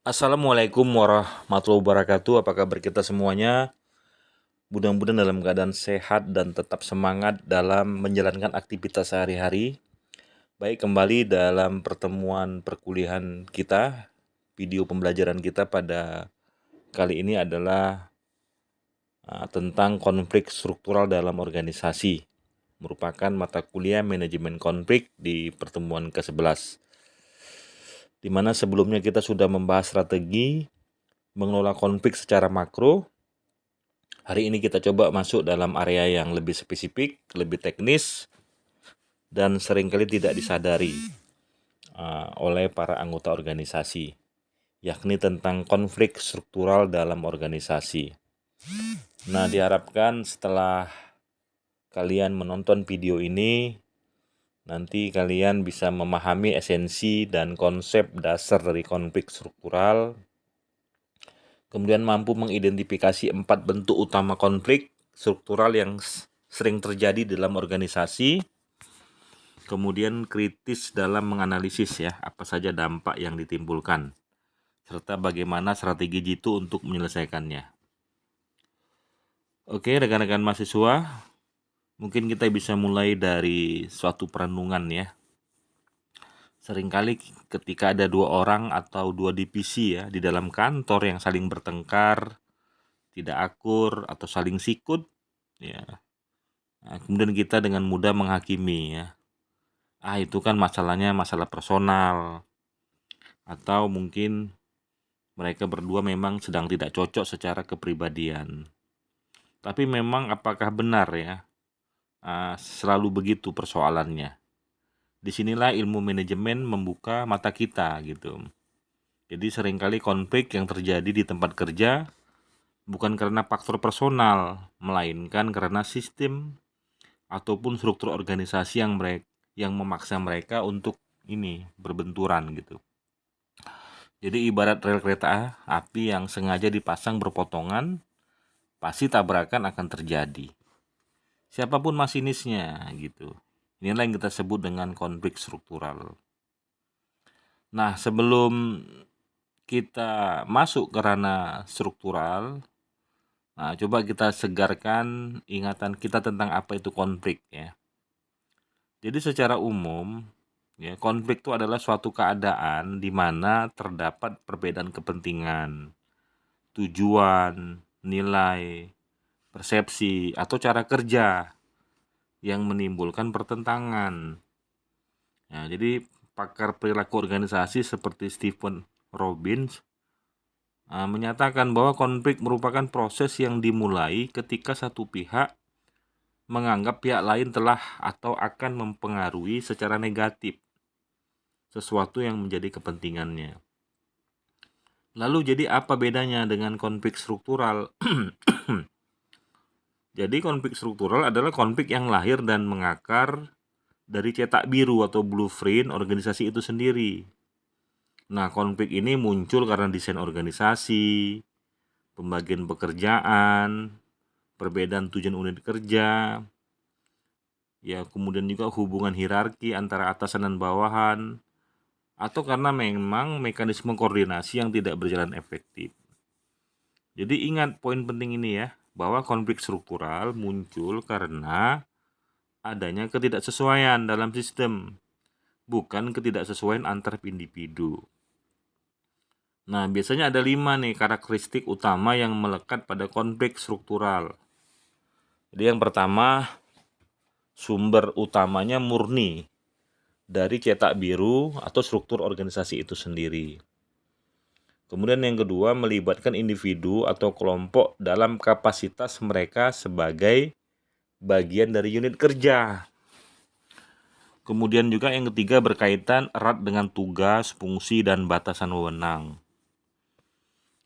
Assalamualaikum warahmatullahi wabarakatuh. Apa kabar kita semuanya? Mudah-mudahan dalam keadaan sehat dan tetap semangat dalam menjalankan aktivitas sehari-hari. Baik, kembali dalam pertemuan perkuliahan kita. Video pembelajaran kita pada kali ini adalah tentang konflik struktural dalam organisasi. Merupakan mata kuliah manajemen konflik di pertemuan ke-11. Di mana sebelumnya kita sudah membahas strategi mengelola konflik secara makro. Hari ini kita coba masuk dalam area yang lebih spesifik, lebih teknis, dan seringkali tidak disadari oleh para anggota organisasi, yakni tentang konflik struktural dalam organisasi. Nah, diharapkan setelah kalian menonton video ini, nanti kalian bisa memahami esensi dan konsep dasar dari konflik struktural, kemudian mampu mengidentifikasi 4 bentuk utama konflik struktural yang sering terjadi dalam organisasi, kemudian kritis dalam menganalisis apa saja dampak yang ditimbulkan, serta bagaimana strategi jitu untuk menyelesaikannya. Oke, rekan-rekan mahasiswa, mungkin kita bisa mulai dari suatu perenungan ya. Seringkali ketika ada 2 orang atau 2 divisi di dalam kantor yang saling bertengkar, tidak akur atau saling sikut, kemudian kita dengan mudah menghakimi itu kan masalahnya masalah personal, atau mungkin mereka berdua memang sedang tidak cocok secara kepribadian. Tapi memang apakah benar selalu begitu persoalannya? Disinilah ilmu manajemen membuka mata kita gitu. Jadi seringkali konflik yang terjadi di tempat kerja bukan karena faktor personal, melainkan karena sistem ataupun struktur organisasi yang memaksa mereka untuk berbenturan gitu. Jadi ibarat rel kereta api yang sengaja dipasang berpotongan, pasti tabrakan akan terjadi. Siapapun masinisnya gitu. Inilah yang kita sebut dengan konflik struktural. Nah, sebelum kita masuk ke ranah struktural, coba kita segarkan ingatan kita tentang apa itu konflik ya. Jadi secara umum, konflik itu adalah suatu keadaan di mana terdapat perbedaan kepentingan, tujuan, nilai, persepsi, atau cara kerja yang menimbulkan pertentangan. Jadi pakar perilaku organisasi seperti Stephen Robbins menyatakan bahwa konflik merupakan proses yang dimulai ketika satu pihak menganggap pihak lain telah atau akan mempengaruhi secara negatif sesuatu yang menjadi kepentingannya. Lalu jadi apa bedanya dengan konflik struktural? Jadi konflik struktural adalah konflik yang lahir dan mengakar dari cetak biru atau blueprint organisasi itu sendiri. Nah, konflik ini muncul karena desain organisasi, pembagian pekerjaan, perbedaan tujuan unit kerja, kemudian juga hubungan hierarki antara atasan dan bawahan, atau karena memang mekanisme koordinasi yang tidak berjalan efektif. Jadi ingat poin penting ini bahwa konflik struktural muncul karena adanya ketidaksesuaian dalam sistem, bukan ketidaksesuaian antar individu. Nah, biasanya ada 5 karakteristik utama yang melekat pada konflik struktural. Jadi yang pertama, sumber utamanya murni dari cetak biru atau struktur organisasi itu sendiri. Kemudian yang kedua, melibatkan individu atau kelompok dalam kapasitas mereka sebagai bagian dari unit kerja. Kemudian juga yang ketiga, berkaitan erat dengan tugas, fungsi, dan batasan wewenang.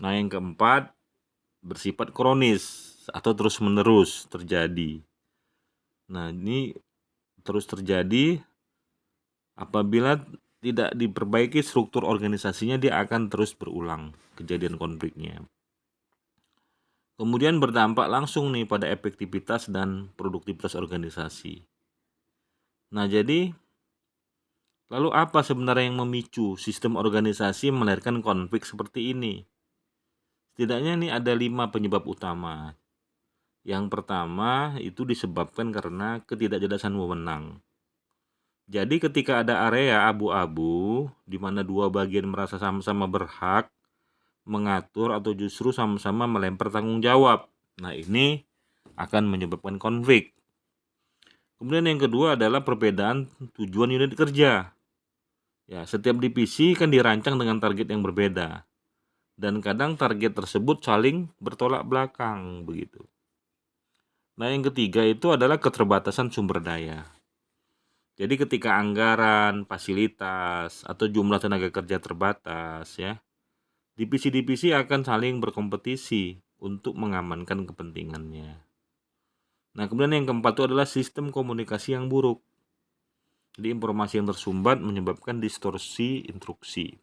Nah, yang keempat, bersifat kronis atau terus-menerus terjadi. Nah, ini terus terjadi apabila tidak diperbaiki struktur organisasinya, dia akan terus berulang kejadian konfliknya. Kemudian berdampak langsung pada efektivitas dan produktivitas organisasi. Nah, jadi Lalu apa sebenarnya yang memicu sistem organisasi melahirkan konflik seperti ini? Setidaknya ini ada 5 penyebab utama. Yang pertama itu disebabkan karena ketidakjelasan wewenang. Jadi ketika ada area abu-abu di mana dua bagian merasa sama-sama berhak mengatur atau justru sama-sama melempar tanggung jawab. Nah, ini akan menyebabkan konflik. Kemudian yang kedua adalah perbedaan tujuan unit kerja. Ya, setiap divisi kan dirancang dengan target yang berbeda. Dan kadang target tersebut saling bertolak belakang begitu. Nah, yang ketiga itu adalah keterbatasan sumber daya. Jadi ketika anggaran, fasilitas, atau jumlah tenaga kerja terbatas ya, divisi-divisi akan saling berkompetisi untuk mengamankan kepentingannya. Nah, kemudian yang keempat itu adalah sistem komunikasi yang buruk. Jadi informasi yang tersumbat menyebabkan distorsi instruksi.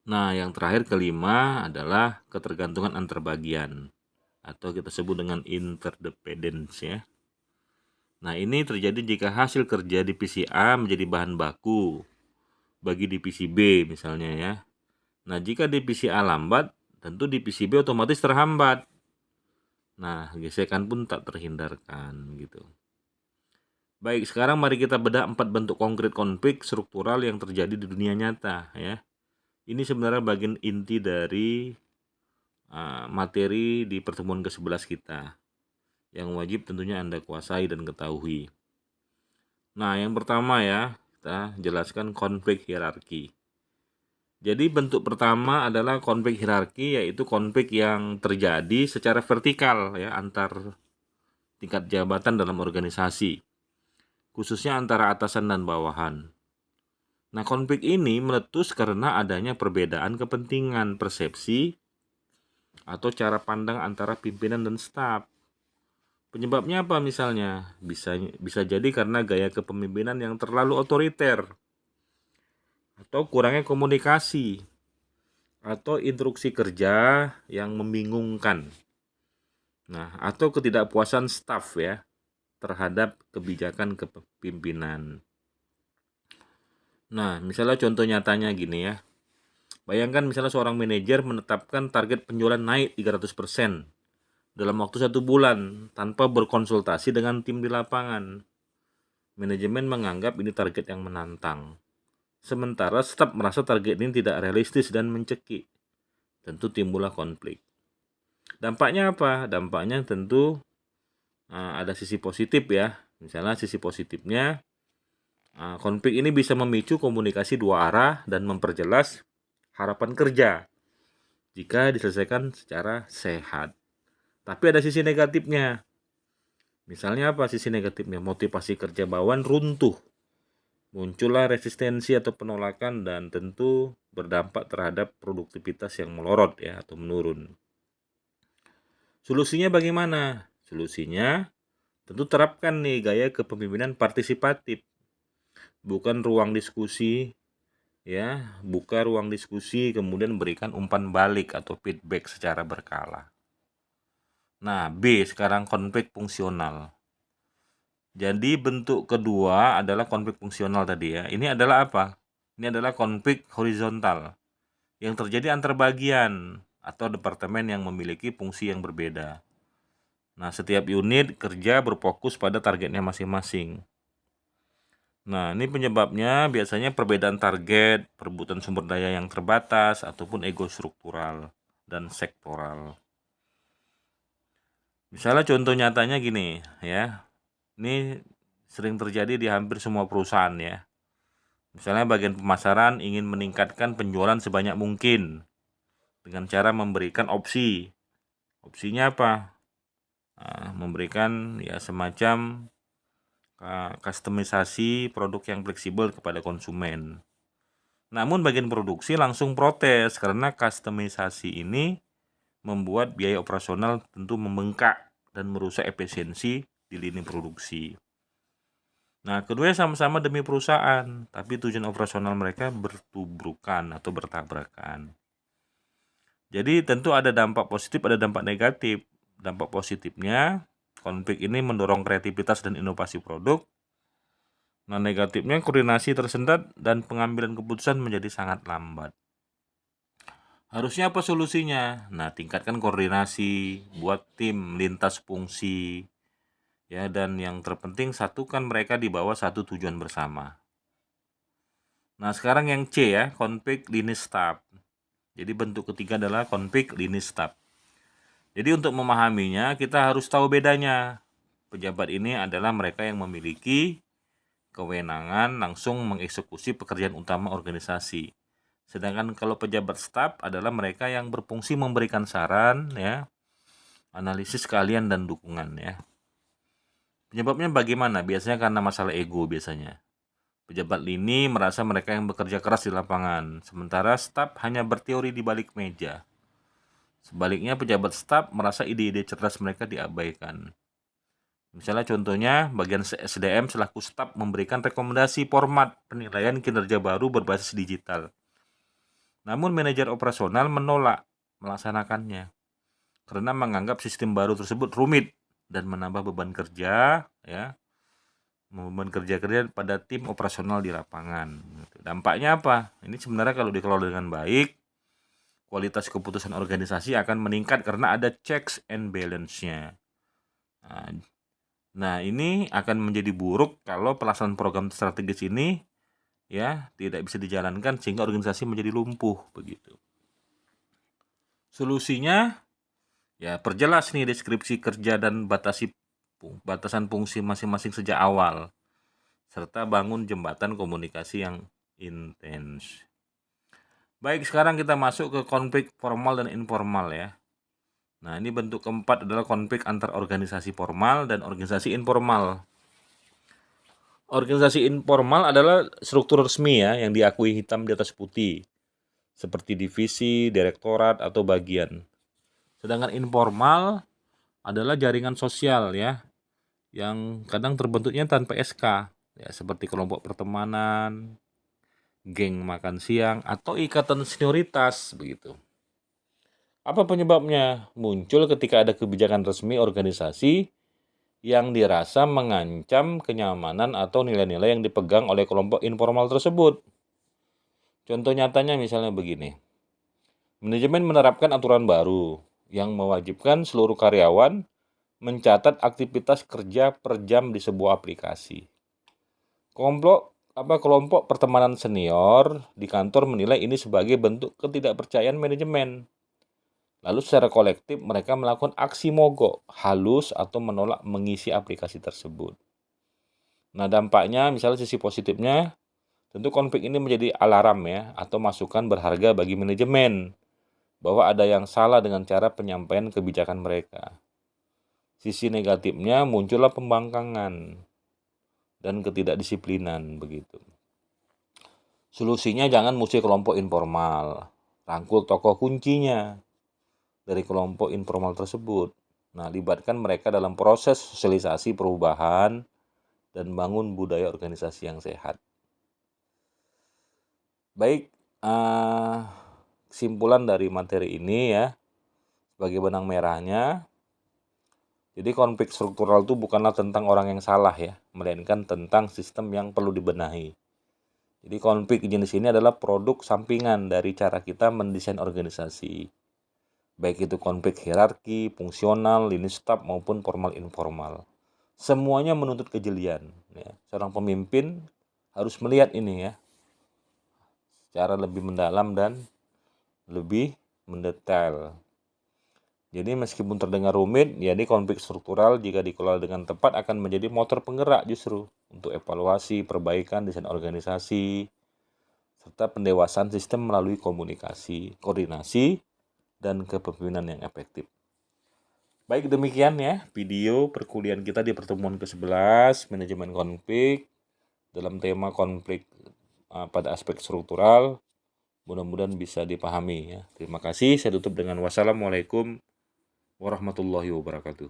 Nah, yang terakhir kelima adalah ketergantungan antar bagian atau kita sebut dengan interdependence ya. Nah, ini terjadi jika hasil kerja divisi A menjadi bahan baku bagi divisi B misalnya ya. Nah, jika divisi A lambat, tentu divisi B otomatis terhambat. Nah, gesekan pun tak terhindarkan gitu. Baik, sekarang mari kita bedah 4 bentuk konkret konflik struktural yang terjadi di dunia nyata ya. Ini sebenarnya bagian inti dari materi di pertemuan ke-11 kita yang wajib tentunya Anda kuasai dan ketahui. Nah, yang pertama ya, kita jelaskan konflik hierarki. Jadi bentuk pertama adalah konflik hierarki, yaitu konflik yang terjadi secara vertikal ya antar tingkat jabatan dalam organisasi, khususnya antara atasan dan bawahan. Nah, konflik ini meletus karena adanya perbedaan kepentingan, persepsi, atau cara pandang antara pimpinan dan staf. Penyebabnya apa misalnya? Bisa jadi karena gaya kepemimpinan yang terlalu otoriter, atau kurangnya komunikasi, atau instruksi kerja yang membingungkan. Nah, atau ketidakpuasan staf ya terhadap kebijakan kepemimpinan. Nah, misalnya contoh nyatanya gini ya. Bayangkan misalnya seorang manajer menetapkan target penjualan naik 300% dalam waktu 1 bulan tanpa berkonsultasi dengan tim di lapangan. Manajemen menganggap ini target yang menantang. Sementara staf merasa target ini tidak realistis dan mencekik. Tentu timbullah konflik. Dampaknya apa? Dampaknya tentu ada sisi positif ya. Misalnya sisi positifnya, konflik ini bisa memicu komunikasi dua arah dan memperjelas harapan kerja jika diselesaikan secara sehat. Tapi ada sisi negatifnya. Misalnya apa sisi negatifnya? Motivasi kerja bawahan runtuh. Muncullah resistensi atau penolakan dan tentu berdampak terhadap produktivitas yang melorot ya atau menurun. Solusinya bagaimana? Solusinya tentu terapkan nih gaya kepemimpinan partisipatif. Bukan ruang diskusi ya, buka ruang diskusi kemudian berikan umpan balik atau feedback secara berkala. Nah, B sekarang konflik fungsional. Jadi bentuk kedua adalah konflik fungsional tadi ya. Ini adalah apa? Ini adalah konflik horizontal yang terjadi antar bagian atau departemen yang memiliki fungsi yang berbeda. Nah, setiap unit kerja berfokus pada targetnya masing-masing. Nah, ini penyebabnya biasanya perbedaan target, perebutan sumber daya yang terbatas, ataupun ego struktural dan sektoral. Misalnya contoh nyatanya gini ya, ini sering terjadi di hampir semua perusahaan ya. Misalnya bagian pemasaran ingin meningkatkan penjualan sebanyak mungkin dengan cara memberikan opsi. Opsinya apa? Memberikan ya semacam kustomisasi produk yang fleksibel kepada konsumen. Namun bagian produksi langsung protes karena kustomisasi ini membuat biaya operasional tentu membengkak dan merusak efisiensi di lini produksi. Nah, keduanya sama-sama demi perusahaan, tapi tujuan operasional mereka bertubrukan atau bertabrakan. Jadi tentu ada dampak positif, ada dampak negatif. Dampak positifnya, konflik ini mendorong kreativitas dan inovasi produk. Nah, negatifnya koordinasi tersendat dan pengambilan keputusan menjadi sangat lambat. Harusnya apa solusinya? Nah, tingkatkan koordinasi, buat tim lintas fungsi, ya, dan yang terpenting satukan mereka di bawah satu tujuan bersama. Nah, sekarang yang C ya, konflik lini staf. Jadi bentuk ketiga adalah konflik lini staf. Jadi untuk memahaminya kita harus tahu bedanya. Pejabat ini adalah mereka yang memiliki kewenangan langsung mengeksekusi pekerjaan utama organisasi. Sedangkan kalau pejabat staf adalah mereka yang berfungsi memberikan saran, ya, analisis keahlian dan dukungan, ya. Penyebabnya bagaimana? Biasanya karena masalah ego biasanya. Pejabat lini merasa mereka yang bekerja keras di lapangan, sementara staf hanya berteori di balik meja. Sebaliknya pejabat staf merasa ide-ide cerdas mereka diabaikan. Misalnya contohnya, bagian SDM selaku staf memberikan rekomendasi format penilaian kinerja baru berbasis digital. Namun manajer operasional menolak melaksanakannya karena menganggap sistem baru tersebut rumit dan menambah beban kerja, ya, beban kerja pada tim operasional di lapangan. Dampaknya apa? Ini sebenarnya kalau dikelola dengan baik, kualitas keputusan organisasi akan meningkat karena ada checks and balance-nya. Nah, ini akan menjadi buruk kalau pelaksanaan program strategis ini, ya, tidak bisa dijalankan sehingga organisasi menjadi lumpuh begitu. Solusinya, ya, perjelas nih deskripsi kerja dan batasan fungsi masing-masing sejak awal, serta bangun jembatan komunikasi yang intens. Baik, sekarang kita masuk ke konflik formal dan informal, ya. Nah, ini bentuk keempat adalah konflik antar organisasi formal dan organisasi informal. Organisasi informal adalah struktur resmi, ya, yang diakui hitam di atas putih, seperti divisi, direktorat, atau bagian. Sedangkan informal adalah jaringan sosial, ya, yang kadang terbentuknya tanpa SK, ya, seperti kelompok pertemanan, geng makan siang, atau ikatan senioritas begitu. Apa penyebabnya? Muncul ketika ada kebijakan resmi organisasi yang dirasa mengancam kenyamanan atau nilai-nilai yang dipegang oleh kelompok informal tersebut. Contoh nyatanya misalnya begini. Manajemen menerapkan aturan baru yang mewajibkan seluruh karyawan mencatat aktivitas kerja per jam di sebuah aplikasi. Kelompok pertemanan senior di kantor menilai ini sebagai bentuk ketidakpercayaan manajemen. Lalu secara kolektif mereka melakukan aksi mogok halus atau menolak mengisi aplikasi tersebut. Nah, dampaknya misalnya sisi positifnya, tentu konflik ini menjadi alarm, ya, atau masukan berharga bagi manajemen bahwa ada yang salah dengan cara penyampaian kebijakan mereka. Sisi negatifnya muncullah pembangkangan dan ketidakdisiplinan begitu. Solusinya jangan musuhi kelompok informal, rangkul tokoh kuncinya dari kelompok informal tersebut. Nah, libatkan mereka dalam proses sosialisasi perubahan dan bangun budaya organisasi yang sehat. Baik, kesimpulan dari materi ini, ya, sebagai benang merahnya, jadi konflik struktural itu bukanlah tentang orang yang salah, ya, melainkan tentang sistem yang perlu dibenahi. Jadi konflik jenis ini adalah produk sampingan dari cara kita mendesain organisasi. Baik itu konflik hierarki, fungsional, lini staf maupun formal informal. Semuanya menuntut kejelian, ya. Seorang pemimpin harus melihat ini, ya, secara lebih mendalam dan lebih mendetail. Jadi meskipun terdengar rumit, jadi konflik struktural jika dikelola dengan tepat akan menjadi motor penggerak justru untuk evaluasi, perbaikan desain organisasi, serta pendewasaan sistem melalui komunikasi, koordinasi, dan kepemimpinan yang efektif. Baik, demikian, ya, video perkuliahan kita di pertemuan ke-11 manajemen konflik dalam tema konflik pada aspek struktural. Mudah-mudahan bisa dipahami, ya. Terima kasih. Saya tutup dengan wassalamualaikum warahmatullahi wabarakatuh.